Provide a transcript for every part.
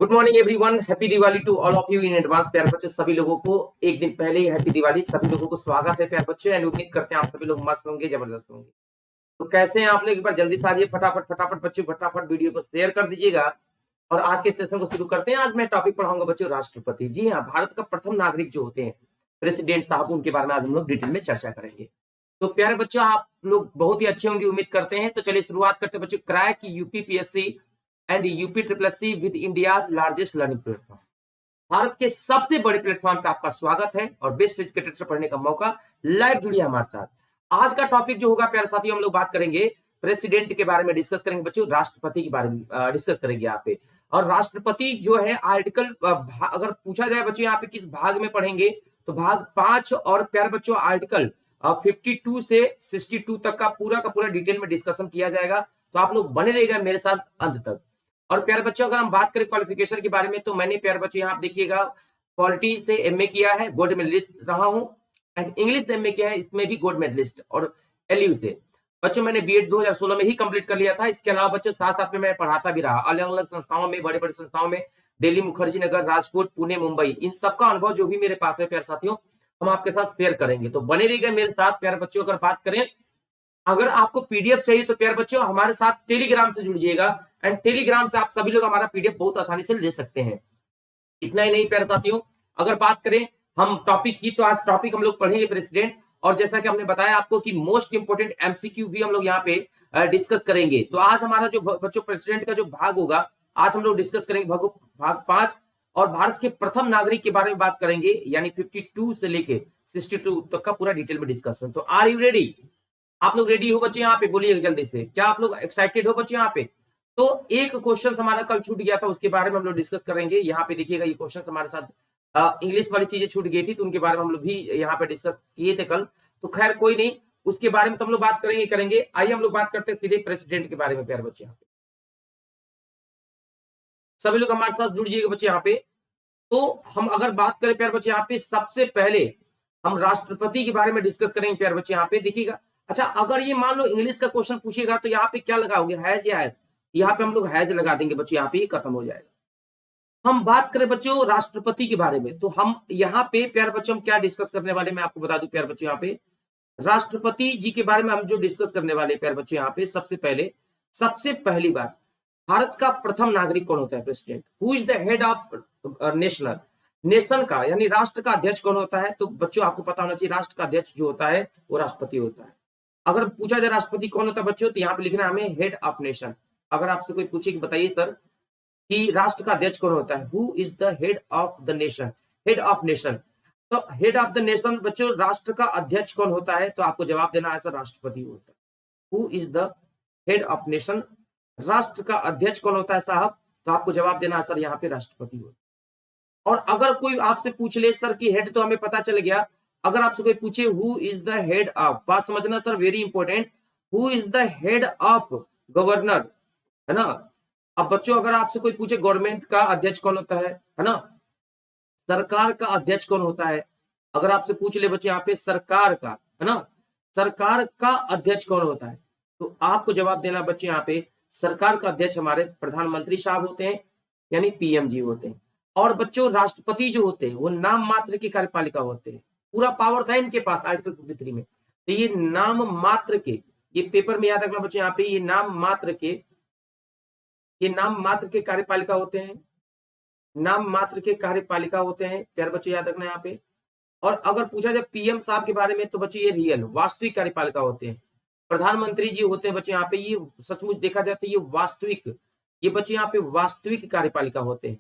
Good morning everyone, happy Diwali to all of you in advance. प्यारे बच्चे, सभी लोगों को एक दिन पहले ही हैप्पी दिवाली। सभी लोगों को स्वागत है प्यारे बच्चे, एंड उम्मीद करते हैं आप सभी लोग मस्त होंगे, जबरदस्त होंगे। तो कैसे हैं आप लोग? एक बार जल्दी से आइए, फटाफट फटाफट बच्चों, फटाफट वीडियो को शेयर कर दीजिएगा और आज के सेशन को शुरू करते हैं। आज मैं टॉपिक पढ़ाऊंगा बच्चों राष्ट्रपति। जी हाँ, भारत का प्रथम नागरिक जो होते हैं प्रेसिडेंट साहब, उनके बारे में आज हम लोग डिटेल में चर्चा करेंगे। तो प्यारे बच्चों, आप लोग बहुत ही अच्छे होंगे, उम्मीद करते हैं। तो चलिए शुरुआत करते हैं बच्चों। Crack UPPSC and UP triple S C with India's largest learning platform. Bharat के सबसे बड़े प्लेटफॉर्म पे आपका स्वागत है और बेस्ट एजुकेटेड से पढ़ने का मौका। लाइव जुड़िए हमारे साथ। आज का टॉपिक जो होगा प्यारे साथियों, हम लोग बात करेंगे प्रेसिडेंट के बारे में, डिस्कस करेंगे बच्चों, राष्ट्रपति के बारे में डिस्कस करेंगे यहाँ पे। और राष्ट्रपति जो है आर्टिकल, अगर पूछा जाए बच्चों यहाँ पे किस भाग में पढ़ेंगे, तो भाग 5 और प्यारे बच्चों आर्टिकल 52 से 62 तक का पूरा डिटेल में डिस्कशन किया जाएगा। तो आप लोग बने रहिएगा मेरे साथ अंत तक। और प्यारे बच्चों, अगर हम बात करें क्वालिफिकेशन के बारे में, तो मैंने प्यारे बच्चों यहाँ आप देखिएगा पॉलिटी से एमए किया है, गोल्ड मेडलिस्ट रहा हूँ, एंड इंग्लिश से एमए किया है, इसमें भी गोल्ड मेडलिस्ट। और एलयू से बच्चों मैंने बीएड 2016 में ही कंप्लीट कर लिया था। इसके अलावा बच्चों साथ साथ में मैं पढ़ाता भी रहा अलग अलग संस्थाओं में, बड़े बड़े संस्थाओं में, दिल्ली, मुखर्जी नगर, राजकोट, पुणे, मुंबई। इन सबका अनुभव जो भी मेरे पास है प्यारे साथियों, हम आपके साथ शेयर करेंगे। तो बने रहिएगा मेरे साथ प्यारे बच्चों। अगर बात करें, अगर आपको पीडीएफ चाहिए तो प्यारे बच्चों हमारे साथ टेलीग्राम से जुड़िएगा, एंड टेलीग्राम से आप सभी लोग हमारा पीडीएफ बहुत आसानी से ले सकते हैं। इतना ही नहीं प्यारे साथियों, अगर बात करें हम टॉपिक की, तो आज टॉपिक हम लोग पढ़ेंगे प्रेसिडेंट। और जैसा कि हमने बताया आपको कि मोस्ट इंपोर्टेंट एमसीक्यू भी हम लोग यहाँ पे डिस्कस करेंगे। तो आज हमारा जो बच्चों प्रेसिडेंट का जो भाग होगा, आज हम लोग डिस्कस करेंगे भाग 5, और भारत के प्रथम नागरिक के बारे में बात करेंगे, यानी 52 से लेके 62 तक का पूरा डिटेल में डिस्कशन। तो आर यू रेडी? आप लोग रेडी हो बच्चे? यहाँ पे बोलिए जल्दी से, क्या आप लोग एक्साइटेड हो बच्चे? यहाँ पे तो एक क्वेश्चन हमारा कल छूट गया था, उसके बारे में हम लोग डिस्कस करेंगे। यहाँ पे देखिएगा ये क्वेश्चन हमारे साथ इंग्लिश वाली चीजें छूट गई थी, तो उनके बारे में हम लोग भी यहाँ पे डिस्कस किए थे कल। तो खैर कोई नहीं, उसके बारे में तो हम लोग बात करेंगे। आइए हम लोग बात करते हैं सीधे प्रेसिडेंट के बारे में प्यारे बच्चे। यहाँ पे सभी लोग हमारे साथ जुड़ जाइएगा बच्चे यहाँ पे। तो हम अगर बात करें प्यारे बच्चे, यहाँ पे सबसे पहले हम राष्ट्रपति के बारे में डिस्कस करेंगे प्यारे बच्चे। यहाँ पे देखिएगा, अच्छा अगर ये मान लो इंग्लिश का क्वेश्चन पूछेगा तो यहाँ पे क्या लगाओगे, हैज या हैज? यहाँ पे हम लोग हैज लगा देंगे बच्चों, यहाँ पे खत्म हो जाएगा। हम बात करें बच्चों राष्ट्रपति के बारे में, तो हम यहाँ पे प्यारे बच्चों हम क्या डिस्कस करने वाले, मैं आपको बता दूं प्यारे बच्चों। यहाँ पे राष्ट्रपति जी के बारे में हम जो डिस्कस करने वाले प्यारे बच्चों, यहाँ पे सबसे पहली बात, भारत का प्रथम नागरिक कौन होता है? President. Who is the head of nation का, यानी राष्ट्र का अध्यक्ष कौन होता है? तो बच्चों आपको पता होना चाहिए, राष्ट्र का अध्यक्ष जो होता है वो राष्ट्रपति होता है। अगर पूछा जाए राष्ट्रपति कौन होता है बच्चों, तो यहाँ पे लिखना है हमें हेड ऑफ नेशन। अगर आपसे कोई पूछे कि बताइए सर कि राष्ट्र का अध्यक्ष कौन होता है, who is the head of the nation, head of nation. तो हेड ऑफ द नेशन बच्चों, राष्ट्र का अध्यक्ष कौन होता है? तो आपको जवाब देना है सर राष्ट्रपति होता है। Who is the head of nation, राष्ट्र का अध्यक्ष कौन होता है साहब? तो आपको जवाब देना है सर यहाँ पे राष्ट्रपति होता है। और अगर कोई आपसे पूछ ले सर की हेड, तो हमें पता चल गया। अगर आपसे कोई पूछे who is the head of, बात समझना sir, very important, who is the head of governor, है ना। अब बच्चों अगर आपसे कोई पूछे गवर्नमेंट का अध्यक्ष कौन होता है ना, सरकार का अध्यक्ष कौन होता है, अगर आपसे पूछ ले बच्चे यहाँ पे सरकार का, है ना, सरकार का अध्यक्ष कौन होता है, तो आपको जवाब देना बच्चे यहाँ पे सरकार का अध्यक्ष हमारे प्रधानमंत्री साहब होते हैं, यानी पीएम जी होते हैं। और बच्चों राष्ट्रपति जो होते हैं वो नाम मात्र की कार्यपालिका होते हैं, पूरा पावर था इनके पास आर्टिकल 53 में। तो ये नाम मात्र के, ये पेपर में याद रखना बच्चों, यहाँ पे ये नाम मात्र के कार्यपालिका होते हैं, नाम मात्र के कार्यपालिका होते हैं प्यारे बच्चों, याद रखना यहाँ पे। और अगर पूछा जाए पीएम साहब के बारे में, तो बच्चों ये रियल वास्तविक कार्यपालिका होते हैं। प्रधानमंत्री जी होते हैं बच्चों यहाँ पे, ये सचमुच देखा जाए तो ये वास्तविक, ये बच्चे यहाँ पे वास्तविक कार्यपालिका होते हैं,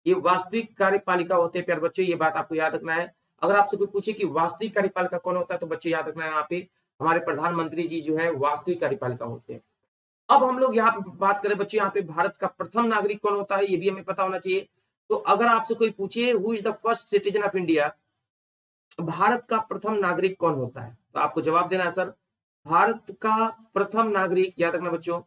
ये वास्तविक कार्यपालिका होते हैं प्यारे बच्चों, ये बात आपको याद रखना है। अगर आपसे कोई पूछे कि वास्तविक कार्यपालिका कौन होता है, तो बच्चे याद रखना है यहाँ पे हमारे प्रधानमंत्री जी जो है वास्तविक कार्यपालिका होते हैं। अब हम लोग यहाँ पे बात करें बच्चे, यहाँ पे भारत का प्रथम नागरिक कौन होता है, ये भी हमें पता होना चाहिए। तो अगर आपसे कोई पूछे who is the first citizen of India, Bharat का प्रथम नागरिक कौन होता है, तो आपको जवाब देना है सर भारत का प्रथम नागरिक, याद रखना बच्चों,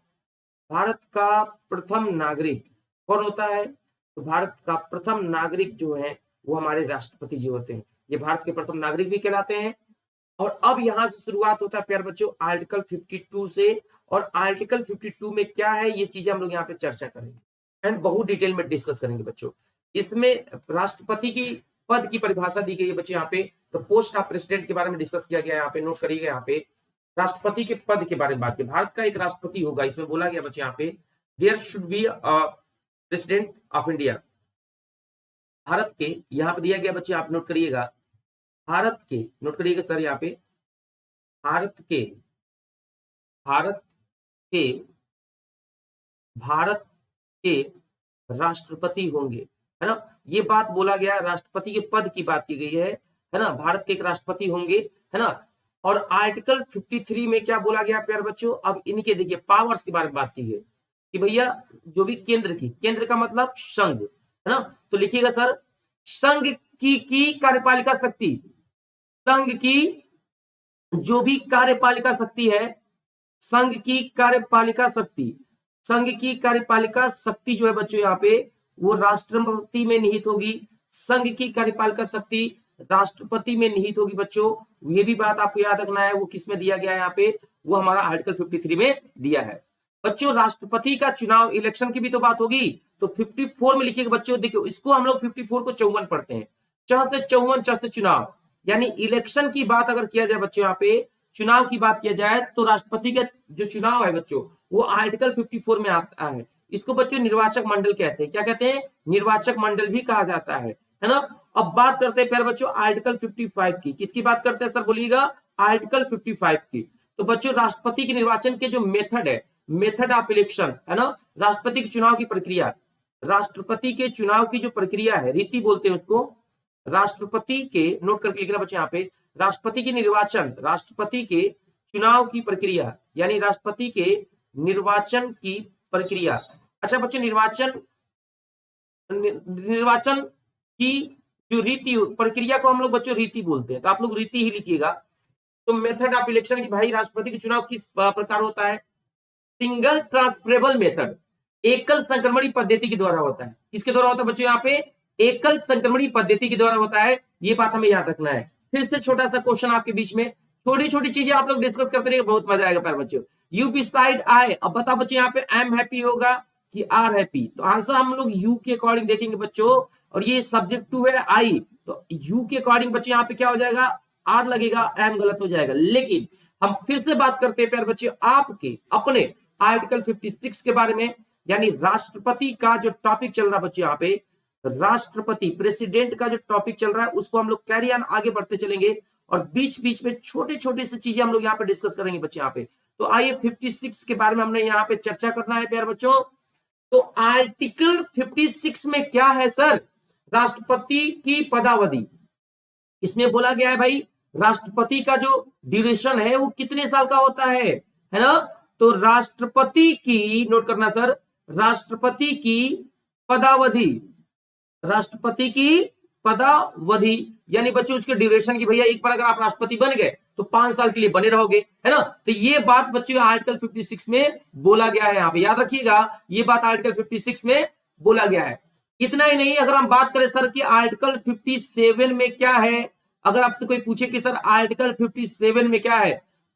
भारत का प्रथम नागरिक कौन होता है? तो भारत का प्रथम नागरिक जो है वो हमारे राष्ट्रपति जी होते हैं, ये भारत के प्रथम नागरिक भी कहलाते हैं। और अब यहां से शुरुआत होता है प्यारे बच्चों आर्टिकल 52 से, और आर्टिकल 52 में क्या है ये चीजें हम लोग यहाँ पे चर्चा करेंगे। एंड बहुत डिटेल में डिस्कस करेंगे बच्चों। इसमें राष्ट्रपति की पद की परिभाषा दी गई है बच्चों यहाँ पे, तो पोस्ट ऑफ प्रेसिडेंट के बारे में डिस्कस किया गया है यहाँ पे, नोट करिएगा यहाँ पे। राष्ट्रपति के पद के बारे में बात की, भारत का एक राष्ट्रपति होगा, इसमें बोला गया बच्चों यहाँ पे there should be president of India. Bharat के यहाँ पे दिया गया बच्चे, आप नोट करिएगा, भारत के, नोट करिएगा सर यहाँ पे, भारत के भारत के भारत के राष्ट्रपति होंगे, है ना। ये बात बोला गया, राष्ट्रपति के पद की बात की गई है ना। भारत के एक राष्ट्रपति होंगे, है ना। और आर्टिकल 53 में क्या बोला गया प्यारे बच्चों, अब इनके देखिए पावर्स के बारे में बात की गई कि भैया जो भी केंद्र का मतलब संघ, है ना। तो लिखिएगा सर, संघ की कार्यपालिका शक्ति, संघ की जो भी कार्यपालिका शक्ति है, संघ की कार्यपालिका शक्ति, संघ की कार्यपालिका शक्ति जो है बच्चों यहाँ पे वो राष्ट्रपति में निहित होगी। संघ की कार्यपालिका शक्ति राष्ट्रपति में निहित होगी बच्चों। ये भी बात आपको याद रखना है, वो किसमें दिया गया है यहाँ पे, वो हमारा आर्टिकल 53 में दिया है बच्चों। राष्ट्रपति का चुनाव, इलेक्शन की भी तो बात होगी, तो 54 में लिखिएगा बच्चों। देखिए इसको हम लोग 54 को 54 पढ़ते हैं, च से 54, च से चुनाव, यानी इलेक्शन की बात अगर किया जाए बच्चों यहाँ पे, चुनाव की बात किया जाए तो राष्ट्रपति का जो चुनाव है बच्चों वो आर्टिकल 54 में आता है। इसको बच्चों निर्वाचक मंडल कहते हैं, क्या कहते हैं, निर्वाचक मंडल भी कहा जाता है ना। अब बात करते हैं प्यारे बच्चों आर्टिकल 55 की, किसकी बात करते हैं सर बोलिएगा, आर्टिकल 55 की। तो बच्चों राष्ट्रपति के निर्वाचन के जो मेथड है, मेथड ऑफ इलेक्शन, है ना, राष्ट्रपति के चुनाव की प्रक्रिया, राष्ट्रपति के चुनाव की जो प्रक्रिया है, रीति बोलते हैं उसको, राष्ट्रपति के, नोट करके लिखना बच्चे यहाँ पे, राष्ट्रपति के निर्वाचन, राष्ट्रपति के चुनाव की प्रक्रिया, यानी राष्ट्रपति के निर्वाचन की प्रक्रिया। अच्छा बच्चे, निर्वाचन की जो रीति प्रक्रिया को हम लोग बच्चों रीति बोलते हैं, तो आप लोग रीति ही लिखिएगा। तो मेथड ऑफ इलेक्शन की भाई राष्ट्रपति के चुनाव किस प्रकार होता है, सिंगल ट्रांसफरेबल मेथड, एकल संक्रमणी पद्धति के द्वारा होता है। किसके द्वारा होता है बच्चों यहाँ पे, एकल संक्रमणी पद्धति के द्वारा होता है। ये बात हमें याद रखना है। फिर से छोटा सा क्वेश्चन आपके बीच में, छोटी छोटी चीजें आप लोग डिस्कस करते रहिए, बहुत मजा आएगा प्यारे बच्चों। यू बिसाइड आई, अब बताओ बच्चे यहाँ पे आई एम हैप्पी होगा कि आर हैप्पी, तो आंसर हम लोग यू के अकॉर्डिंग देखेंगे बच्चों। और ये सब्जेक्ट टू है आई, तो यू के अकॉर्डिंग बच्चे यहाँ पे क्या हो जाएगा, आर लगेगा, एम गलत हो जाएगा। लेकिन हम फिर से बात करते हैं प्यारे बच्चे आपके अपने आर्टिकल 56 के बारे में, यानी राष्ट्रपति का जो टॉपिक चल रहा है बच्चे यहाँ पे, राष्ट्रपति प्रेसिडेंट का जो टॉपिक चल रहा है उसको हम लोग कैरी ऑन आगे बढ़ते चलेंगे, और बीच बीच में छोटे छोटे से चीजें हम लोग यहाँ पे डिस्कस करेंगे बच्चे यहाँ पे। तो आइए 56 के बारे में हमने यहाँ पे चर्चा करना है प्यारे बच्चों। तो आर्टिकल 56 में क्या है सर, राष्ट्रपति की पदावधि। इसमें बोला गया है भाई राष्ट्रपति का जो ड्यूरेशन है वो कितने साल का होता है ना। तो राष्ट्रपति की, नोट करना सर, राष्ट्रपति की पदावधि, राष्ट्रपति की पदावधि यानी बच्चों उसके ड्यूरेशन की, भैया एक बार अगर आप राष्ट्रपति बन गए तो 5 साल के लिए बने रहोगे, है ना। तो ये बात बच्चों आर्टिकल 56 में बोला गया है, यहाँ पे याद रखिएगा, ये बात आर्टिकल 56 में बोला गया है। इतना ही नहीं, अगर हम बात करें सर कि आर्टिकल 57 में क्या है, अगर आपसे कोई पूछे कि सर आर्टिकल 57 में क्या है,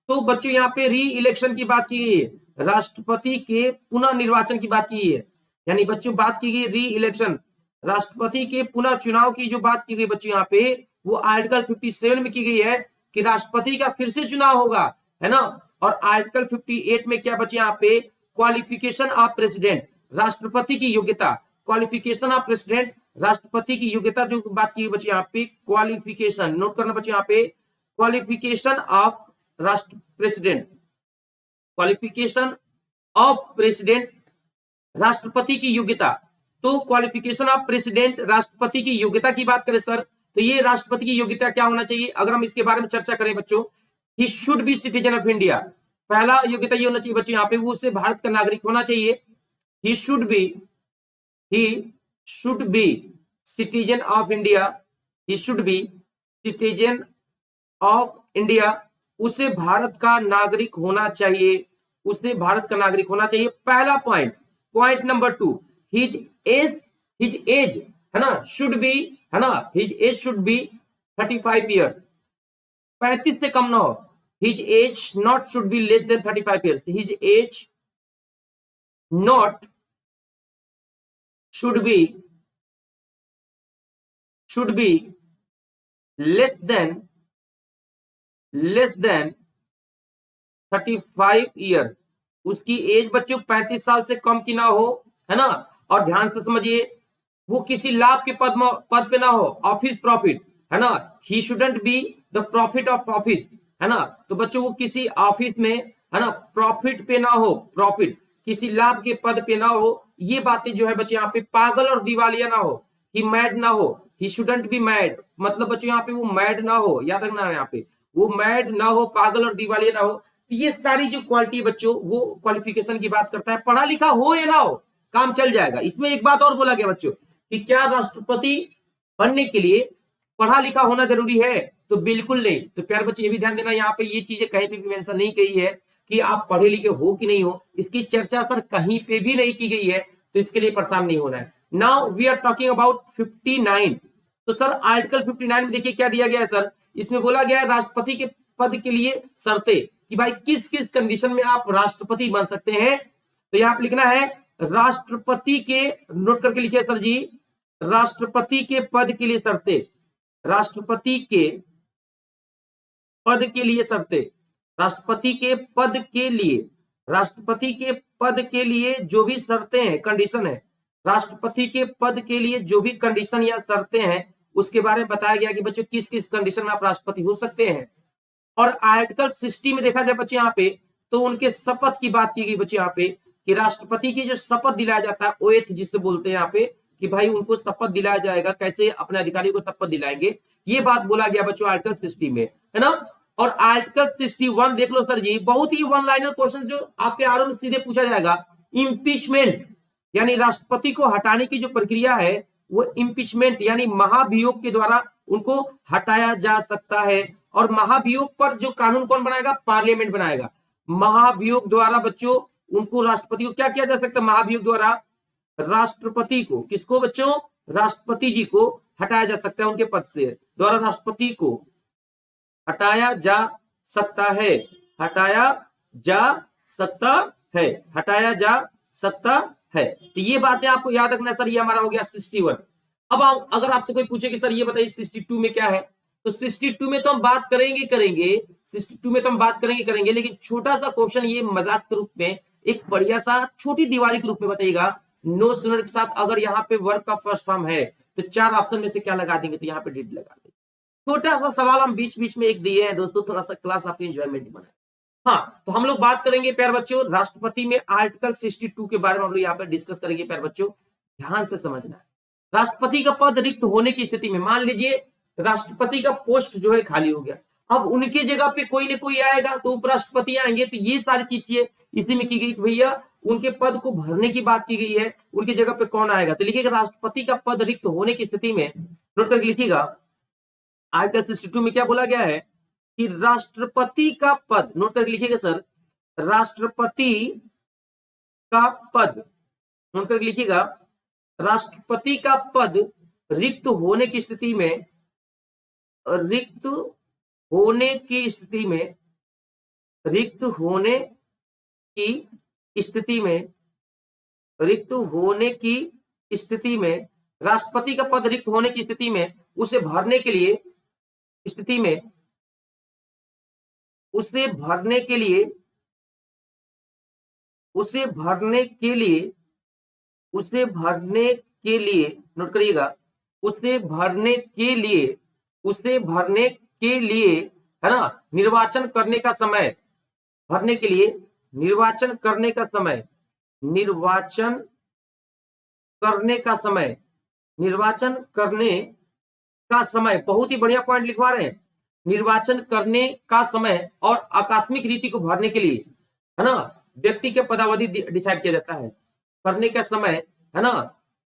तो बच्चों यहाँ पे री इलेक्शन की बात की गई है, राष्ट्रपति के पुनः निर्वाचन की बात की गई है, यानी बच्चों बात की गई री इलेक्शन, राष्ट्रपति के पुनः चुनाव की जो बात की गई बच्चों यहाँ पे वो आर्टिकल 57 में की गई है कि राष्ट्रपति का फिर से चुनाव होगा, है ना। और आर्टिकल 58 में क्या बच्चे यहाँ पे, क्वालिफिकेशन ऑफ प्रेसिडेंट, राष्ट्रपति की योग्यता, क्वालिफिकेशन ऑफ प्रेसिडेंट, राष्ट्रपति की योग्यता जो बात की बच्चे यहाँ पे, क्वालिफिकेशन, नोट करना बच्चे यहाँ पे, क्वालिफिकेशन ऑफ राष्ट्र प्रेसिडेंट, क्वालिफिकेशन ऑफ प्रेसिडेंट, राष्ट्रपति की योग्यता। तो क्वालिफिकेशन ऑफ प्रेसिडेंट, राष्ट्रपति की योग्यता की बात करें सर, तो ये राष्ट्रपति की योग्यता क्या होना चाहिए, अगर हम इसके बारे में चर्चा करें बच्चों, he should be citizen of India. पहला योग्यता ये होना चाहिए बच्चों यहाँ पे, वो उसे भारत का नागरिक होना चाहिए। He should be citizen of India, he should be citizen of India, उसे भारत का नागरिक होना चाहिए, उसे भारत का नागरिक होना चाहिए, पहला point. Point number 2, his age, है ना, शुड बी, है ना, his age should be 35 years, 35 से कम ना हो, his age not should be less than 35 years, his age not should be less than 35 years, उसकी एज बच्चों 35 साल से कम की ना हो, है ना। और ध्यान से समझिए, वो किसी लाभ के पद पे ना हो, ऑफिस प्रॉफिट, है ना। He shouldn't be the profit of office, है ना। तो बच्चों वो किसी ऑफिस में, है ना, प्रॉफिट पे ना हो, प्रॉफिट किसी लाभ के पद पे ना हो। ये बातें जो है बच्चों यहाँ पे पागल और दिवालिया ना हो, ही मैड ना हो, ही शुडंट बी मैड, मतलब बच्चों यहाँ पे वो मैड ना हो, याद रखना यहाँ पे, वो मैड ना हो, पागल और दिवालिया ना हो। ये सारी जो क्वालिटी बच्चों, वो क्वालिफिकेशन की बात करता है। पढ़ा लिखा हो या ना हो, काम चल जाएगा। इसमें एक बात और बोला गया बच्चों कि क्या राष्ट्रपति बनने के लिए पढ़ा लिखा होना जरूरी है? तो बिल्कुल नहीं। तो प्यारे बच्चे ये भी ध्यान देना, यहाँ पे ये चीजें कहीं पे भी मेंशन नहीं की है कि आप पढ़े लिखे हो कि नहीं हो, इसकी चर्चा सर कहीं पे भी नहीं की गई है, तो इसके लिए परेशान नहीं होना है। Now we are talking about 59। तो सर आर्टिकल 59 में देखिए क्या दिया गया है सर, इसमें बोला गया है राष्ट्रपति के पद के लिए शर्तें, कि भाई किस किस कंडीशन में आप राष्ट्रपति बन सकते हैं। तो यहां पर लिखना है राष्ट्रपति के, नोट करके लिखिए सर जी, राष्ट्रपति के पद के लिए शर्तें, राष्ट्रपति के पद के लिए शर्तें, राष्ट्रपति के पद के लिए, राष्ट्रपति के पद के लिए जो भी शर्तें हैं, कंडीशन है, राष्ट्रपति के पद के लिए जो भी कंडीशन या शर्तें हैं, उसके बारे में बताया गया कि बच्चों किस किस कंडीशन में आप राष्ट्रपति हो सकते हैं। और आर्टिकल 60 में देखा जाए बच्चे यहाँ पे, तो उनके शपथ की बात की गई बच्चे यहाँ पे, कि राष्ट्रपति की जो शपथ दिलाया जाता है, ओएथ जिससे बोलते हैं यहाँ पे, कि भाई उनको शपथ दिलाया जाएगा, कैसे अपने अधिकारियों को शपथ दिलाएंगे, ये बात बोला गया बच्चों आर्टिकल 60 में, है ना। और आर्टिकल 61 देख लो सर जी, बहुत ही वन लाइनर क्वेश्चन जो आपके आर में सीधे पूछा जाएगा, इम्पीचमेंट, यानी राष्ट्रपति को हटाने की जो प्रक्रिया है वो इम्पीचमेंट यानी महाभियोग के द्वारा उनको हटाया जा सकता है। और महाभियोग पर जो कानून कौन बनाएगा? पार्लियामेंट बनाएगा। महाभियोग द्वारा बच्चों उनको, राष्ट्रपति को क्या किया जा सकता है? महाभियोग द्वारा राष्ट्रपति को, किसको बच्चों? राष्ट्रपति जी को हटाया जा सकता है उनके पद से, द्वारा राष्ट्रपति को हटाया जा सकता है, हटाया जा सकता है, हटाया जा सकता है। तो ये बातें आपको याद रखना सर। ये हमारा हो गया 61। अब अगर आपसे कोई पूछे कि सर ये बताइए 62 में क्या है, तो 62 में तो हम बात करेंगे 62 में तो हम बात करेंगे, लेकिन छोटा सा क्वेश्चन ये मजाक के रूप में, एक बढ़िया सा छोटी दिवाली के रूप में बताइएगा, नो सुनर के साथ अगर यहाँ पे वर्ब का फर्स्ट फॉर्म है तो 4 ऑप्शन में से क्या लगा देंगे? तो यहाँ पे डिड लगा देंगे। छोटा सा सवाल हम बीच बीच में एक दिए हैं दोस्तों, थोड़ा सा क्लास आपकी एंजॉयमेंट बनाए। हाँ, तो हम लोग बात करेंगे प्यार बच्चों राष्ट्रपति में आर्टिकल 62 के बारे में हम लोग यहाँ पे डिस्कस करेंगे। प्यार बच्चों ध्यान से समझना है, राष्ट्रपति का पद रिक्त होने की स्थिति में, मान लीजिए राष्ट्रपति का पोस्ट जो है खाली हो गया, अब उनकी जगह पे कोई ना कोई आएगा, तो उपराष्ट्रपति आएंगे, तो ये सारी चीजें इसी में की गई कि भैया उनके पद को भरने की बात की गई है, उनकी जगह पे कौन आएगा। तो लिखिएगा राष्ट्रपति का पद रिक्त होने की स्थिति में, नोट करके लिखिएगा आर्टिकल 62 में क्या बोला गया है कि राष्ट्रपति का पद, नोट करके लिखिएगा सर, राष्ट्रपति का पद, नोट करके लिखिएगा, राष्ट्रपति का पद रिक्त होने की स्थिति में, रिक्त होने की स्थिति में, रिक्त होने की स्थिति में, रिक्त होने की स्थिति में, राष्ट्रपति का पद रिक्त होने की स्थिति में उसे भरने के लिए, स्थिति में उसे भरने के लिए, उसे भरने के लिए, उसे भरने के लिए, नोट करिएगा, उसे भरने के लिए, उसे भरने के लिए, है ना, निर्वाचन करने का समय, भरने के लिए निर्वाचन करने का समय, निर्वाचन करने का समय, निर्वाचन करने का समय, बहुत ही बढ़िया पॉइंट लिखवा रहे हैं, निर्वाचन करने का समय और आकस्मिक रीति को भरने के लिए, है ना, व्यक्ति के पदावधि डिसाइड किया जाता है, करने का समय, है ना,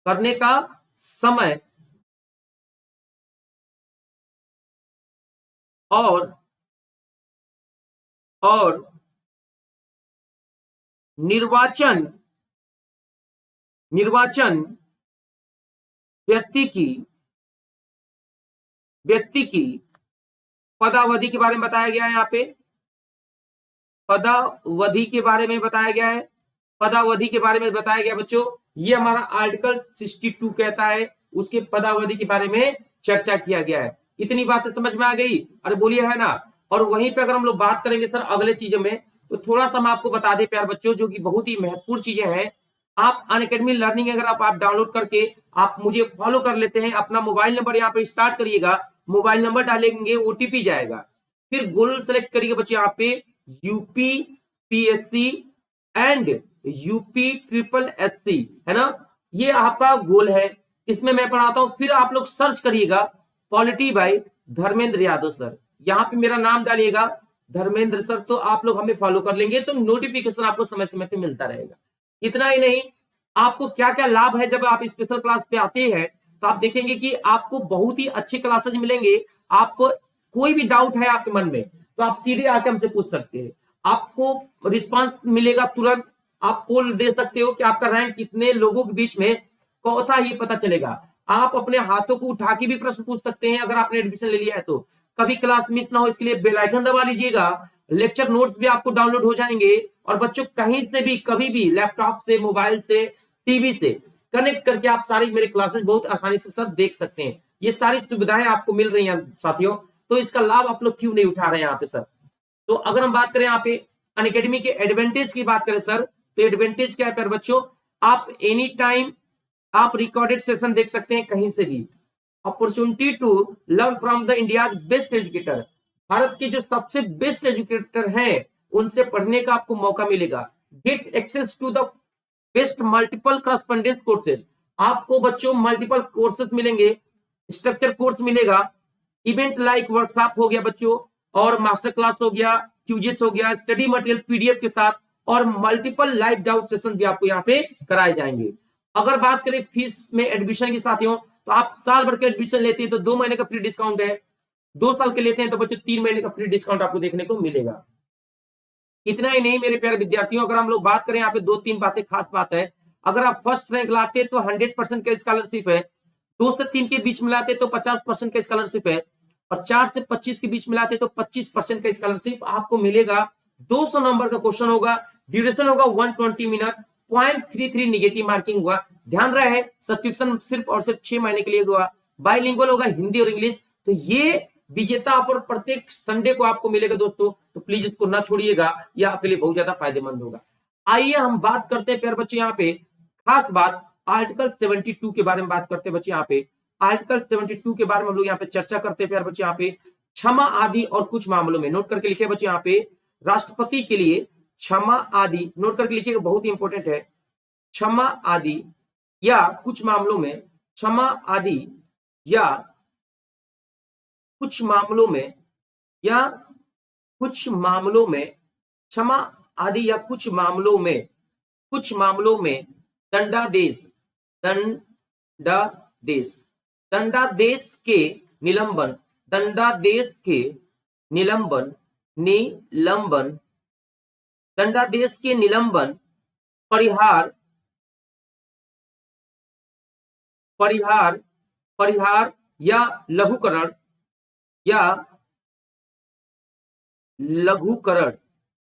करने का समय और निर्वाचन, निर्वाचन व्यक्ति की पदावधि के बारे में बताया गया है। यहाँ पे पदावधि के बारे में बताया गया है, पदावधि के बारे में बताया गया बच्चों ये हमारा आर्टिकल 62 कहता है, उसके पदावधि के बारे में चर्चा किया गया है। इतनी बातें समझ में आ गई? अरे बोलिए, है ना? और वहीं पे अगर हम लोग बात करेंगे सर अगले चीजों में, तो थोड़ा सा मैं आपको बता दें प्यार बच्चों, जो कि बहुत ही महत्वपूर्ण चीजें हैं। आप अनअकैडमी लर्निंग अगर आप डाउनलोड करके आप मुझे फॉलो कर लेते हैं, अपना मोबाइल नंबर यहाँ पे स्टार्ट करिएगा, मोबाइल नंबर डालेंगे, ओटीपी जाएगा, फिर गोल सेलेक्ट करिएगा बच्चे यहाँ पे UP PSC and UP triple SC, है ना? ये आपका गोल है, इसमें मैं पढ़ाता हूं। फिर आप लोग सर्च करिएगा polity bye Dharmendra Yadav sir, यहाँ पे मेरा नाम डालिएगा धर्मेंद्र सर, तो आप लोग हमें फॉलो कर लेंगे, तो नोटिफिकेशन आपको समय समय पे मिलता रहेगा। इतना ही नहीं, आपको क्या क्या लाभ है जब आप स्पेशल क्लास पे आते हैं, तो आप देखेंगे कि आपको बहुत ही अच्छे क्लासेज मिलेंगे। आपको कोई भी डाउट है आपके मन में, तो आप सीधे आके हमसे पूछ सकते हैं, आपको रिस्पांस मिलेगा तुरंत। आप पोल दे सकते हो कि आपका रैंक कितने लोगों के बीच में कौथा ही पता चलेगा। आप अपने हाथों को उठा के भी प्रश्न पूछ सकते हैं अगर आपने एडमिशन ले लिया है तो। कभी क्लास मिस ना हो इसके लिए बेल आइकन दबा लीजिएगा, लेक्चर नोट्स भी आपको डाउनलोड हो जाएंगे। और बच्चों कहीं से भी कभी भी लैपटॉप से, मोबाइल से, टीवी से कनेक्ट करके आप सारी मेरे क्लासेस बहुत आसानी से सर देख सकते हैं। ये सारी सुविधाएं आपको मिल रही हैं साथियों, तो इसका लाभ आप लोग क्यों नहीं उठा रहे हैं यहाँ पे सर? तो अगर हम बात करें यहाँ पे अनअकैडमी के एडवांटेज की बात करें सर, तो एडवांटेज क्या है प्यारे बच्चों? आप एनी टाइम आप रिकॉर्डेड सेशन देख सकते हैं कहीं से भी। Opportunity to learn from the India's best educator, Bharat के जो सबसे बेस्ट एजुकेटर हैं उनसे पढ़ने का आपको मौका मिलेगा। Get access to the best multiple correspondence courses, आपको बच्चों मल्टीपल कोर्सेज मिलेंगे, स्ट्रक्चर कोर्स मिलेगा, इवेंट लाइक वर्कशॉप हो गया बच्चों, और मास्टर क्लास हो गया, क्यूजिस हो गया, स्टडी मटेरियल पीडीएफ के साथ, और मल्टीपल लाइव डाउट सेशन भी आपको यहाँ पे कराए जाएंगे। अगर बात करें फीस में एडमिशन की साथियों, तो आप साल भर के एडमिशन लेते हैं तो 2 महीने का फ्री डिस्काउंट है, 2 साल के लेते हैं तो बच्चों 3 महीने का फ्री डिस्काउंट आपको देखने को मिलेगा। इतना ही नहीं मेरे प्यारे विद्यार्थियों, अगर हम लोग बात करें यहाँ पे 2-3 बातें खास बात है। अगर आप फर्स्ट रैंक लाते तो 100% का स्कॉलरशिप है, 2 से 3 के बीच मिलाते तो 50% का स्कॉलरशिप है, और 4 से 25 के बीच मिलाते तो 25% का स्कॉलरशिप आपको मिलेगा। 200 नंबर का क्वेश्चन होगा, ड्यूरेशन होगा 120 मिनट, 0.33 निगेटिव मार्किंग हुआ। ध्यान रहे सब्सक्रिप्शन सिर्फ और सिर्फ 6 महीने के लिए हुआ। बाइलिंगुअल होगा हिंदी और इंग्लिश। तो ये विजेता ऑफर प्रत्येक संडे को आपको मिलेगा दोस्तों, तो प्लीज इसको ना छोड़िएगा, ये आपके लिए बहुत ज्यादा फायदेमंद होगा। आइए हम बात करते हैं प्यारे बच्चे यहाँ पे खास बात आर्टिकल 72 के बारे में बात करते हैं बच्चे। यहाँ पे आर्टिकल 72 के बारे में हम लोग यहाँ पे चर्चा करते हैं प्यारे बच्चे। यहाँ पे क्षमा आदि और कुछ मामलों में, नोट करके लिखिए बच्चे यहाँ पे, राष्ट्रपति के लिए क्षमा आदि, नोट करके लिखिएगा, बहुत ही इंपॉर्टेंट है। क्षमा आदि या कुछ मामलों में, क्षमा आदि या कुछ मामलों में, या कुछ मामलों में, क्षमा आदि या कुछ मामलों में, कुछ मामलों में दंडादेश, दंडादेश, दंडादेश के निलंबन, दंडादेश के निलंबन, निलंबन, दंडादेश के निलंबन, परिहार, परिहार, परिहार या लघुकरण, या लघुकरण,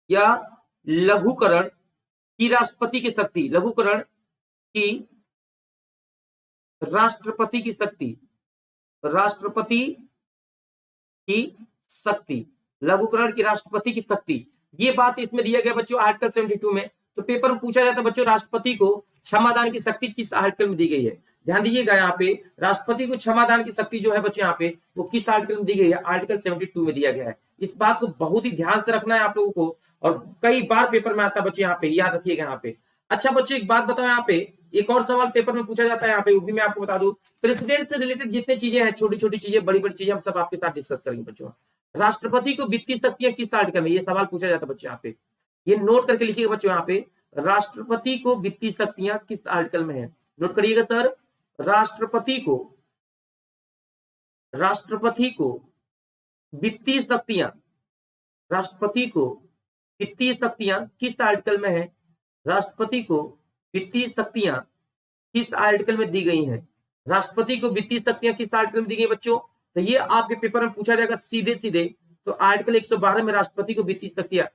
या लघुकरण की राष्ट्रपति की शक्ति, लघुकरण की राष्ट्रपति की शक्ति, राष्ट्रपति की शक्ति, लघुकरण की राष्ट्रपति की शक्ति। ये बात इसमें दिया गया बच्चों आर्टिकल 72 में। तो पेपर में पूछा जाता है बच्चों राष्ट्रपति को क्षमादान की शक्ति किस आर्टिकल में दी गई है? ध्यान दीजिएगा यहाँ पे राष्ट्रपति को क्षमादान की शक्ति जो है बच्चों यहाँ पे वो किस आर्टिकल में दी गई है? आर्टिकल 72 में दिया गया है। इस बात को बहुत ही ध्यान से रखना है आप लोगों को, और कई बार पेपर में आता है बच्चों, यहाँ पे याद रखिएगा यहाँ पे। अच्छा बच्चों एक बात बताओ, यहाँ पे एक और सवाल पेपर में पूछा जाता है यहाँ पे, वो भी मैं आपको बता दूं। प्रेसिडेंट से रिलेटेड जितने चीजें हैं, छोटी छोटी चीजें, बड़ी बड़ी चीजें, हम सब आपके साथ डिस्कस करेंगे बच्चों। राष्ट्रपति को वित्तीय शक्तियां किस आर्टिकल में, ये सवाल पूछा जाता है बच्चों यहाँ पे, ये नोट करके लिखिएगा बच्चों यहाँ पे, राष्ट्रपति को वित्तीय शक्तियां किस आर्टिकल में है? नोट करिएगा सर, राष्ट्रपति को, राष्ट्रपति को वित्तीय शक्तियां, राष्ट्रपति को वित्तीय शक्तियां किस आर्टिकल में है? राष्ट्रपति को वित्तीय शक्तियां किस आर्टिकल में दी गई हैं? राष्ट्रपति को वित्तीय शक्तियां किस आर्टिकल में दी गई बच्चों? तो ये आपके पेपर में पूछा जाएगा सीधे सीधे। तो आर्टिकल 112 में राष्ट्रपति को वित्तीय शक्तियां,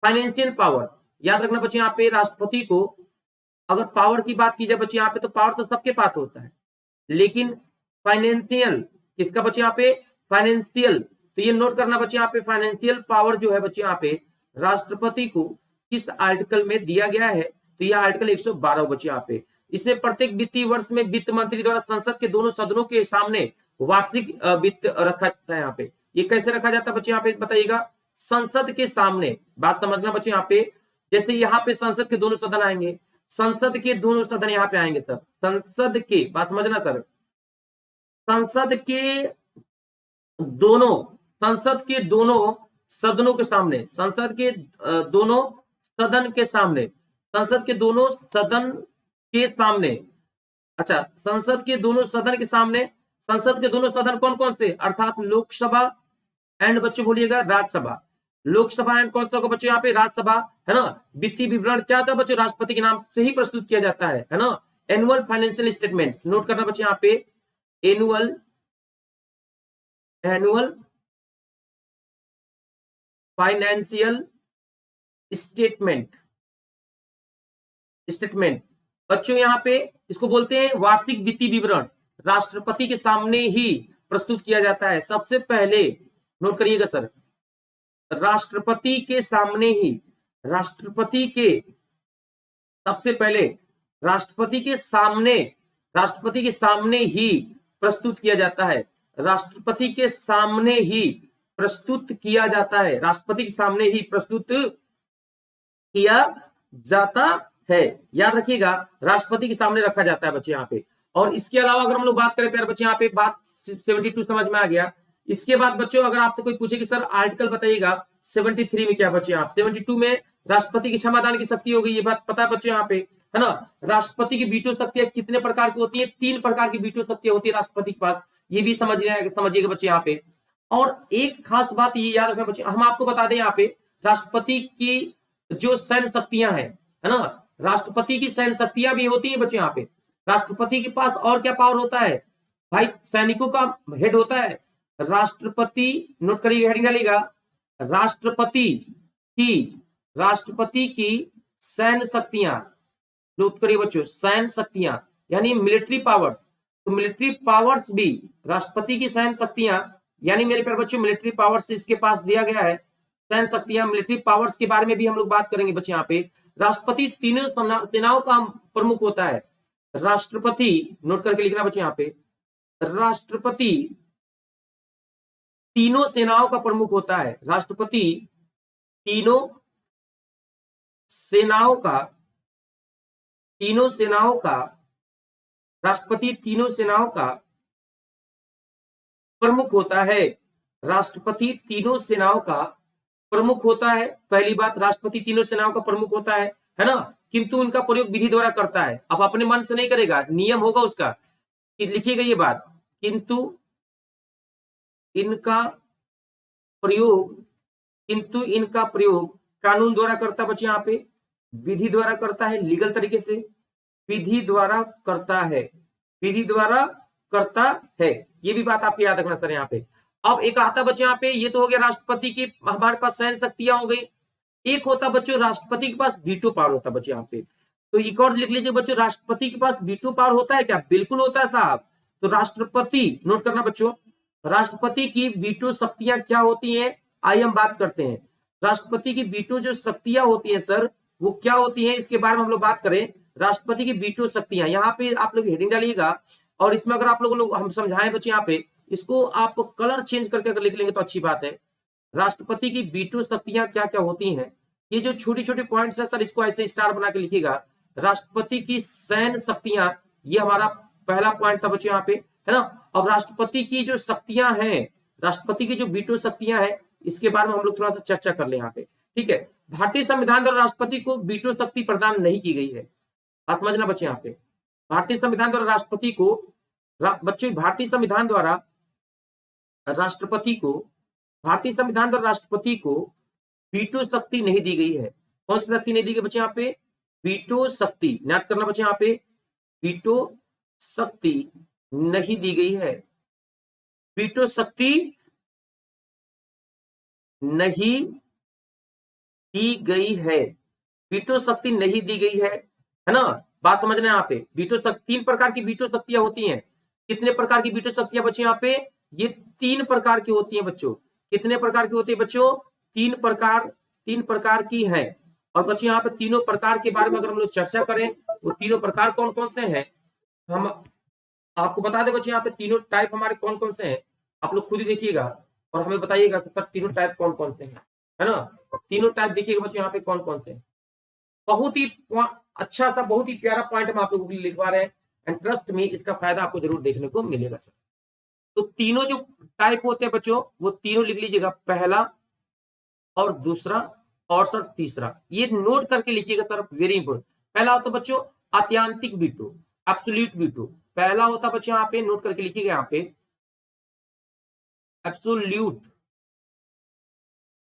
फाइनेंशियल पावर, याद रखना बच्चों यहाँ पे राष्ट्रपति को अगर पावर की बात की जाए बच्चे यहाँ पे, तो पावर तो सबके पास होता है, लेकिन फाइनेंशियल किसका बच्चे यहाँ पे, फाइनेंशियल। तो ये नोट करना बच्चे यहाँ पे, फाइनेंशियल पावर जो है बच्चे यहाँ पे राष्ट्रपति को किस आर्टिकल में दिया गया है, तो यह आर्टिकल 112 बच्चे यहाँ पे। इसमें प्रत्येक वित्तीय वर्ष में वित्त मंत्री द्वारा संसद के दोनों सदनों के सामने वार्षिक वित्त रखा जाता है यहाँ पे। ये कैसे रखा जाता है बच्चे यहाँ पे बताइएगा, संसद के सामने, बात समझना बच्चे यहाँ पे, जैसे यहाँ पे संसद के दोनों सदन आएंगे, संसद के दोनों सदन यहाँ पे आएंगे सर, संसद के, बात समझना सर, संसद के दोनों, संसद के दोनों सदनों के सामने, संसद के दोनों सदन के सामने, संसद के दोनों सदन के सामने, अच्छा संसद के दोनों सदन के सामने, संसद के दोनों सदन कौन कौन से, अर्थात लोकसभा एंड बच्चे बोलिएगा राज्यसभा, लोकसभा एंड कौन सा बच्चे यहाँ पे, राज्यसभा, है ना। वित्तीय विवरण क्या था बच्चों, राष्ट्रपति के नाम से ही प्रस्तुत किया जाता है ना। एनुअल फाइनेंशियल स्टेटमेंट्स, नोट करना बच्चे यहाँ पे, एनुअल फाइनेंशियल स्टेटमेंट, बच्चों यहाँ पे इसको बोलते हैं वार्षिक वित्तीय विवरण, राष्ट्रपति के सामने ही प्रस्तुत किया जाता है। सबसे पहले नोट करिएगा सर, राष्ट्रपति के सामने ही, राष्ट्रपति के, सबसे पहले राष्ट्रपति के सामने, राष्ट्रपति के सामने ही प्रस्तुत किया जाता है, राष्ट्रपति के सामने ही प्रस्तुत किया जाता है, राष्ट्रपति के सामने ही प्रस्तुत किया जाता है, याद रखिएगा, राष्ट्रपति के सामने रखा जाता है बच्चे यहाँ पे। और इसके अलावा अगर हम लोग बात करें प्यारे बच्चे, यहाँ पे बात 72 समझ में आ गया। इसके बाद बच्चों अगर आपसे कोई पूछे कि सर आर्टिकल बताइएगा 73 में क्या बच्चे, आप 72 में राष्ट्रपति की क्षमादान की शक्ति होगी, ये बात पता है बच्चों यहाँ पे, है ना। राष्ट्रपति की वीटो शक्तियां कितने प्रकार की होती है, 3 प्रकार की वीटो शक्तियां होती है राष्ट्रपति के पास, ये भी समझिएगा बच्चे यहाँ पे। और एक खास बात ये याद रखना बच्चे, हम आपको बता दें यहाँ पे, राष्ट्रपति की जो सैन्य शक्तियां हैं, है ना, राष्ट्रपति की सैन्य शक्तियां भी होती है बच्चे यहाँ पे। राष्ट्रपति के पास और क्या पावर होता है भाई, सैनिकों का हेड होता है राष्ट्रपति, नोट करिए हेडिंग डालिएगा, राष्ट्रपति की सैन्य शक्तियां, नोट करिए बच्चों, सैन्य शक्तियां यानी मिलिट्री पावर्स, तो मिलिट्री पावर्स भी राष्ट्रपति की सैन्य शक्तियां, यानी मेरे प्यारे बच्चों मिलिट्री पावर्स इसके पास दिया गया है, सैन्य शक्तियां, मिलिट्री पावर्स के बारे में भी हम लोग बात करेंगे बच्चे यहाँ पे। राष्ट्रपति तीनों सेनाओं का प्रमुख होता है, राष्ट्रपति, नोट करके लिखना बच्चे यहाँ पे, राष्ट्रपति तीनों सेनाओं का प्रमुख होता है, राष्ट्रपति तीनों सेनाओं का, राष्ट्रपति तीनों सेनाओं का प्रमुख होता है, राष्ट्रपति तीनों सेनाओं का प्रमुख होता है। पहली बात, राष्ट्रपति तीनों सेनाओं का प्रमुख होता है ना, किंतु उनका प्रयोग विधि द्वारा करता है, अब अपने मन से नहीं करेगा, नियम होगा उसका, लिखिएगा ये बात, किंतु इनका प्रयोग कानून द्वारा करता बच्चे यहाँ पे, विधि द्वारा करता है, लीगल तरीके से विधि द्वारा करता है, ये भी बात आपको याद रखना सर यहाँ पे। अब एक आता बच्चे यहाँ पे, ये तो हो गया राष्ट्रपति की हमारे पास सैन्य शक्तियां हो गई। एक होता बच्चों राष्ट्रपति के पास वीटो पावर होता बच्चे यहाँ पे, तो एक और लिख लीजिए बच्चों, राष्ट्रपति के पास वीटो पावर होता है क्या, बिल्कुल होता है साहब। तो राष्ट्रपति, नोट करना बच्चों, राष्ट्रपति की वीटो शक्तियां क्या होती हैं, आइए हम बात करते हैं। राष्ट्रपति की वीटो जो शक्तियां होती हैं सर, वो क्या होती हैं, इसके बारे में हम लोग बात करें। राष्ट्रपति की वीटो शक्तियां, यहाँ पे आप लोग हेडिंग डालिएगा, और इसमें अगर आप लोग हम समझाएं बच्चे यहाँ पे, इसको आप कलर चेंज करके अगर लिख लेंगे तो अच्छी बात है। राष्ट्रपति की वीटो शक्तियां क्या क्या होती हैं, ये जो छोटी छोटी पॉइंट्स है सर, इसको ऐसे स्टार बना के लिखिएगा। राष्ट्रपति की सैन्य शक्तियां, ये हमारा पहला पॉइंट था बच्चे यहाँ पे, है ना। अब राष्ट्रपति की जो शक्तियां हैं, राष्ट्रपति की जो वीटो शक्तियां हैं, इसके बारे में हम लोग थोड़ा सा चर्चा कर ले यहाँ पे, ठीक है। भारतीय संविधान द्वारा राष्ट्रपति को वीटो शक्ति प्रदान नहीं की गई है, बात समझना बच्चे यहाँ पे। भारतीय संविधान द्वारा राष्ट्रपति को, बच्चे भारतीय संविधान द्वारा राष्ट्रपति को वीटो शक्ति नहीं दी गई है। कौन सी शक्ति नहीं दी गई बच्चे यहाँ पे, वीटो शक्ति, याद करना बच्चे यहाँ पे, वीटो शक्ति नहीं दी गई है, वीटो शक्ति नहीं दी गई है, वीटो शक्ति नहीं दी गई है ना। बात समझना है यहाँ पे। वीटो शक्ति 3 प्रकार की वीटो शक्तियां होती हैं। कितने प्रकार की वीटो शक्तियां बच्चों यहाँ पे? ये 3 प्रकार की होती हैं बच्चों। कितने प्रकार की होती है बच्चों? 3 प्रकार की है। और बच्चों यहाँ पे तीनों प्रकार के बारे में अगर हम लोग चर्चा करें, वो तीनों प्रकार कौन कौन से हैं, हम आपको बता दें बच्चों। यहाँ पे तीनों टाइप हमारे कौन कौन से हैं, आप लोग खुद ही देखिएगा और हमें बताइएगा कि सर तीनों टाइप कौन कौन से हैं, है ना। तीनों टाइप देखिएगा बच्चों यहाँ पे कौन कौन से हैं। बहुत ही अच्छा सा, बहुत ही प्यारा पॉइंट हम आप लोगों के लिए लिखवा रहे हैं, एंड ट्रस्ट मी, इसका फायदा आपको जरूर देखने को मिलेगा सर। तो तीनों जो टाइप होते हैं बच्चों, वो तीनों लिख लीजिएगा, पहला और दूसरा और सर तीसरा। ये नोट करके लिखिएगा सर, वेरी इंपोर्टेंट। पहला होता है बच्चों आत्यांतिक वीटो, एब्सोल्यूट वीटो। पहला होता है बच्चों यहाँ पे, नोट करके लिखिएगा यहाँ पे,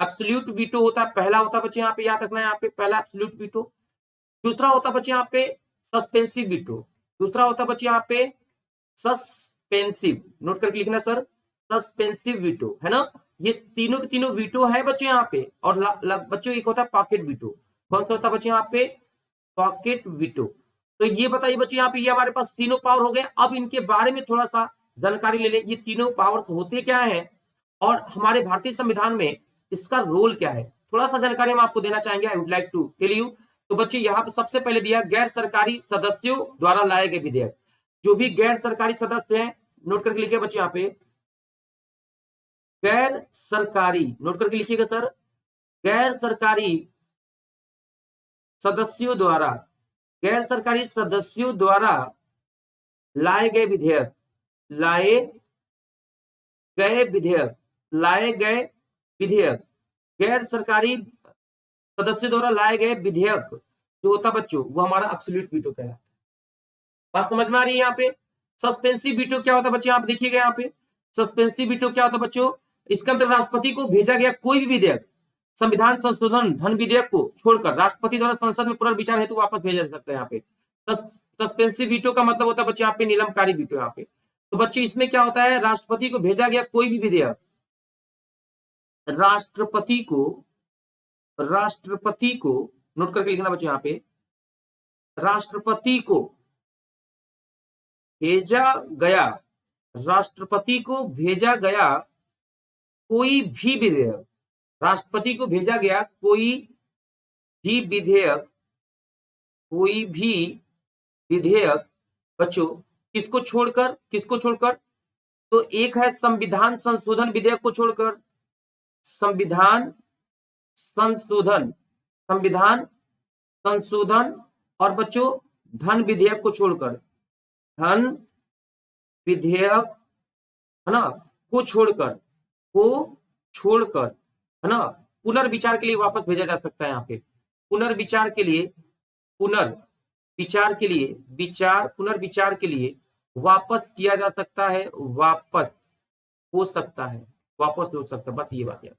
एब्सोल्यूट वीटो होता है। पहला होता है बच्चों यहाँ पे, याद रखना है यहाँ पे, पहला एब्सोल्यूट वीटो। दूसरा होता है बच्चों यहाँ पे सस्पेंसिव वीटो। दूसरा होता है बच्चों यहाँ पे सस्पेंसिव, नोट करके लिखना सर, सस्पेंसिव वीटो, है ना। ये तीनों के तीनों वीटो है बच्चों यहाँ पे। और बच्चों एक होता है पॉकेट वीटो। कौन सा होता है बच्चों यहाँ पे? Pocket veto. तो ये बताइए बच्चों यहाँ पे, ये हमारे पास तीनों पावर हो गए। अब इनके बारे में थोड़ा सा जानकारी ले लें, ये तीनों पावर होते क्या है और हमारे भारतीय संविधान में इसका रोल क्या है, थोड़ा सा जानकारी हम आपको देना चाहेंगे। I would like to tell you. तो बच्चे यहाँ पे सबसे पहले दिया गैर सरकारी सदस्यों द्वारा लाए गए विधेयक। जो भी गैर सरकारी सदस्य हैं, नोट करके लिखिए बच्चे यहाँ पे, गैर सरकारी, नोट करके लिखिएगा सर, गैर सरकारी सदस्यों द्वारा, गैर सरकारी सदस्यों द्वारा लाए गए विधेयक, लाए गए विधेयक, लाए गए विधेयक, गैर सरकारी सदस्यों द्वारा लाए गए विधेयक जो होता बच्चों, वो हमारा एब्सोल्यूट वीटो कहलाता है। बात समझ में आ रही है यहाँ पे? सस्पेंसिव वीटो क्या होता है बच्चों, आप देखिएगा यहाँ पे, सस्पेंसिव वीटो क्या होता है बच्चों? इसके अंदर राष्ट्रपति को भेजा गया कोई भी विधेयक, संविधान संशोधन धन विधेयक को छोड़कर राष्ट्रपति द्वारा संसद में पुनर्विचार हेतु वापस भेजा जा सकता है। यहाँ पे सस्पेंसिव वीटो का मतलब होता है बच्चे यहाँ पे निलंबकारी वीटो। यहाँ पे तो बच्चे इसमें क्या होता है, राष्ट्रपति को भेजा गया कोई भी विधेयक, राष्ट्रपति को नोट करके लिखना बच्चों यहाँ पे, राष्ट्रपति को भेजा गया, राष्ट्रपति को भेजा गया कोई भी विधेयक, राष्ट्रपति को भेजा गया कोई भी विधेयक, कोई भी विधेयक बच्चों किसको छोड़कर, किसको छोड़कर? तो एक है संविधान संशोधन विधेयक को छोड़कर, संविधान संशोधन, संविधान संशोधन, और बच्चों धन विधेयक को छोड़कर, धन विधेयक, है ना, को छोड़कर, है ना, पुनर्विचार के लिए वापस भेजा जा सकता है। यहाँ पे पुनर्विचार के लिए, पुनर्विचार के लिए वापस किया जा सकता है, वापस हो सकता है, बस ये बात है।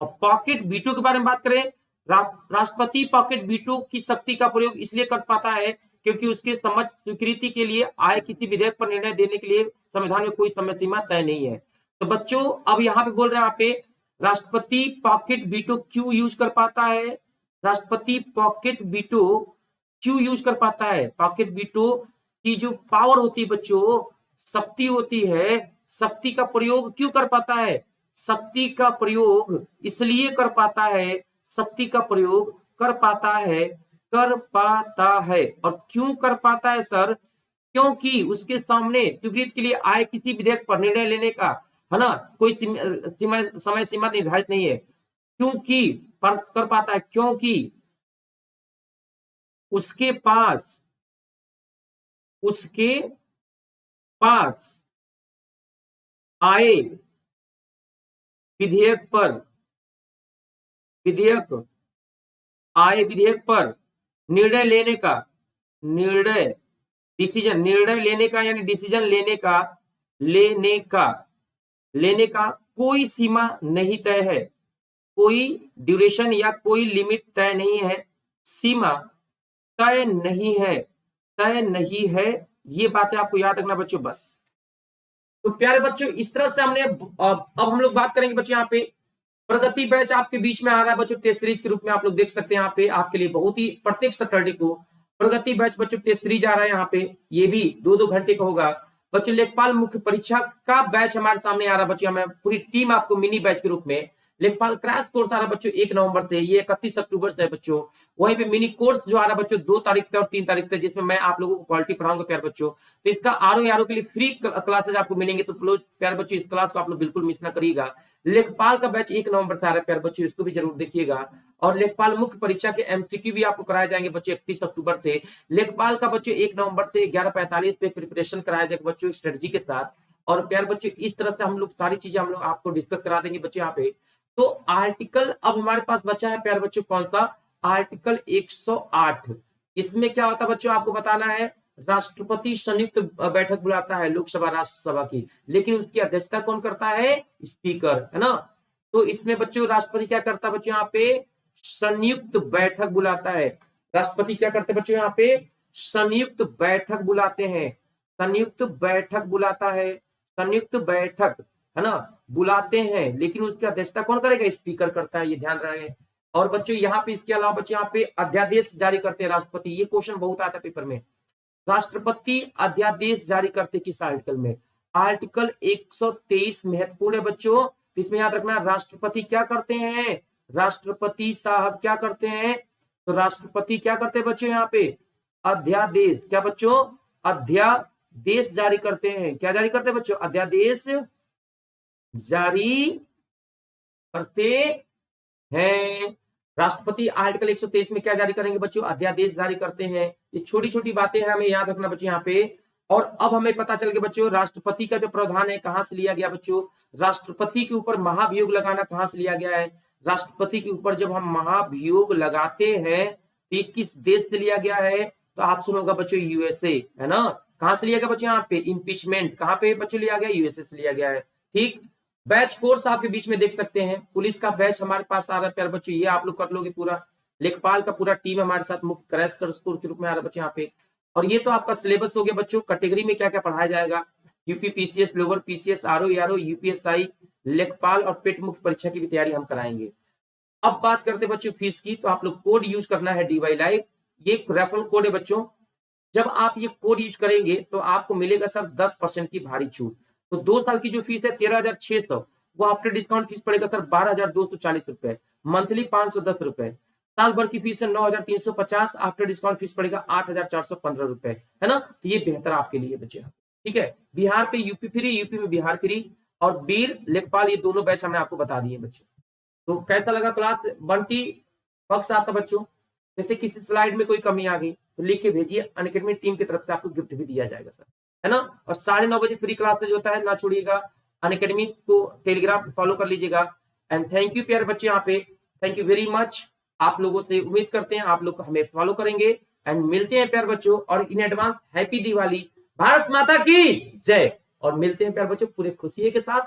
अब पॉकेट वीटो के बारे में बात करें, राष्ट्रपति पॉकेट वीटो की शक्ति का प्रयोग इसलिए कर पाता है क्योंकि उसके समझ स्वीकृति के लिए आए किसी विधेयक पर निर्णय देने के लिए संविधान में कोई समय सीमा तय नहीं है। तो बच्चों अब यहाँ पे बोल रहे हैं, यहाँ पे राष्ट्रपति पॉकेट वीटो क्यों यूज कर पाता है, राष्ट्रपति पॉकेट वीटो क्यों यूज कर पाता है? पॉकेट वीटो की जो पावर होती है बच्चों, शक्ति होती है, शक्ति का प्रयोग क्यों कर पाता है? शक्ति का प्रयोग इसलिए कर पाता है, शक्ति का प्रयोग कर पाता है। और क्यों कर पाता है सर? क्योंकि उसके सामने स्वीकृति के लिए आए किसी विधेयक पर निर्णय लेने का, है ना, कोई समय सीमा निर्धारित नहीं है। क्योंकि कर पाता है, क्योंकि उसके पास आए विधेयक पर निर्णय लेने का, यानी डिसीजन लेने का कोई सीमा नहीं तय है, कोई ड्यूरेशन या कोई लिमिट तय नहीं है, सीमा तय नहीं है। ये बातें आपको याद रखना बच्चों बस। तो प्यारे बच्चों इस तरह से हमने अब हम लोग बात करेंगे बच्चों यहाँ पे प्रगति बैच आपके बीच में आ रहा है बच्चों, टेस्ट सीरीज के रूप में आप लोग देख सकते हैं। यहाँ पे आपके लिए बहुत ही प्रत्येक सैटरडे को प्रगति बैच बच्चों टेस्ट 3 जा रहा है यहाँ पे, ये भी 2-2 घंटे का होगा। बच्चों लेखपाल मुख्य परीक्षा का बैच हमारे सामने आ रहा है बच्चों, मैं पूरी टीम आपको मिनी बैच के रूप में लेखपाल क्रैश कोर्स आ रहा है बच्चों 1 नवंबर से, ये 31 अक्टूबर से है बच्चों। वहीं पे मिनी कोर्स जो आ रहा है बच्चों 2 तारीख से और 3 तारीख से, जिसमें मैं आप लोगों को क्वालिटी पढ़ाऊंगा प्यार बच्चों। तो इसका आरओ के लिए फ्री क्लासेज आपको मिलेंगे, तो प्यार बच्चों इस क्लास को आप लोग बिल्कुल मिस ना करिएगा। लेखपाल का बैच 1 नवंबर से आ रहा है प्यार बच्चों, इसको भी जरूर देखिएगा। और लेखपाल मुख्य परीक्षा के एमसीक्यू भी आपको कराए जाएंगे बच्चों 31 अक्टूबर से। लेखपाल का बच्चों 1 नवंबर से 11:45 पे प्रिपरेशन कराया जाएगा बच्चों स्ट्रेटजी के साथ। और प्यार बच्चों इस तरह से हम लोग सारी चीजें हम लोग आपको डिस्कस करा देंगे बच्चों यहाँ पे। तो आर्टिकल अब हमारे पास बचा है प्यार बच्चों कौन सा, आर्टिकल 108। इसमें क्या होता है बच्चों आपको बताना है, राष्ट्रपति संयुक्त बैठक बुलाता है लोकसभा राज्यसभा की, लेकिन उसकी अध्यक्षता कौन करता है, स्पीकर, है ना। तो इसमें बच्चों राष्ट्रपति क्या करता है बच्चों यहाँ पे, संयुक्त बैठक बुलाता है। राष्ट्रपति क्या करते हैं बच्चों यहाँ पे, संयुक्त बैठक बुलाते हैं, संयुक्त बैठक बुलाता है, संयुक्त बैठक, है ना, बुलाते हैं, लेकिन उसकी अध्यक्षता कौन करेगा, स्पीकर करता है, ये ध्यान रहे। और बच्चों यहाँ पे इसके अलावा बच्चों यहाँ पे अध्यादेश जारी करते हैं राष्ट्रपति, ये क्वेश्चन बहुत आता है पेपर में। राष्ट्रपति अध्यादेश जारी करते किस आर्टिकल में, आर्टिकल 123 महत्वपूर्ण है बच्चों। इसमें याद रखना राष्ट्रपति क्या करते हैं, राष्ट्रपति साहब क्या करते हैं, तो राष्ट्रपति क्या करते हैं बच्चों यहाँ पे, अध्यादेश, क्या बच्चों, अध्यादेश जारी करते हैं। क्या जारी करते हैं बच्चों, अध्यादेश जारी करते हैं। राष्ट्रपति आर्टिकल 123 में क्या जारी करेंगे बच्चों, अध्यादेश जारी करते हैं। ये छोटी छोटी बातें हैं, हमें याद रखना बच्चों यहाँ पे। और अब हमें पता चल गया बच्चों राष्ट्रपति का जो प्रावधान है कहां से लिया गया बच्चों, राष्ट्रपति के ऊपर महाभियोग लगाना कहां से लिया गया है, राष्ट्रपति के ऊपर जब हम महाभियोग लगाते हैं तो ये किस देश से लिया गया है, तो ऑप्शन होगा बच्चों यूएसए, है ना। कहां से लिया गया बच्चों यहाँ पे, इम्पीचमेंट कहां पे बच्चों लिया गया, यूएसए से लिया गया है। ठीक, बैच कोर्स आपके बीच में देख सकते हैं, पुलिस का बैच हमारे पास आ रहा है प्यारे बच्चों, ये आप लोग कर लोगे पूरा। लेखपाल का पूरा टीम हमारे साथ मुख्य क्रैश कोर्स के रूप में आ रहा है बच्चों यहाँ पे। और ये तो आपका सिलेबस हो गया बच्चों, कैटेगरी में क्या क्या पढ़ाया जाएगा, UP PCS, lower PCS, RO, UPSI, लेखपाल और पेट मुख्य परीक्षा की भी तैयारी हम कराएंगे। अब बात करते बच्चों फीस की, तो आप लोग कोड यूज करना है DY लाइव, ये एक रेफरल कोड है बच्चों। जब आप ये कोड यूज करेंगे तो आपको मिलेगा सर 10% की भारी छूट। तो 2 साल की जो फीस है 13,600, वो आफ्टर डिस्काउंट फीस पड़ेगा सर 12,240 रुपए, मंथली 510 रुपए। साल भर की फीस है 9,350, आफ्टर डिस्काउंट फीस पड़ेगा 8,415 रुपए, है ना। तो ये बेहतर आपके लिए बच्चे, ठीक है। बिहार पे यूपी फ्री, यूपी में बिहार फ्री, और बीर लेखपाल ये दोनों बैच हमने आपको बता दिए बच्चे। तो कैसा लगा क्लास, बंटी बक्स आता बच्चों, जैसे किसी स्लाइड में कोई कमी आ गई तो लिख के भेजिए, अनअकैडमी टीम की तरफ से आपको गिफ्ट भी दिया जाएगा सर, है ना। और 9:30 बजे फ्री क्लासेज होता है, ना छोड़िएगा। अनअकैडमी को टेलीग्राम फॉलो कर लीजिएगा। एंड थैंक यू प्यारे बच्चे, यहाँ पे थैंक यू वेरी मच। आप लोगों से उम्मीद करते हैं आप लोग हमें फॉलो करेंगे, एंड मिलते हैं प्यारे बच्चों। और in advance happy Diwali, Bharat माता की जय। और मिलते हैं प्यारे बच्चों पूरे खुशी के साथ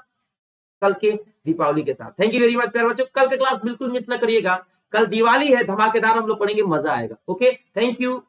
कल के दीपावली के साथ। थैंक यू वेरी मच प्यारे बच्चों, कल के क्लास बिल्कुल मिस ना करिएगा, कल दिवाली है, धमाकेदार हम लोग पढ़ेंगे, मजा आएगा। Okay, thank you.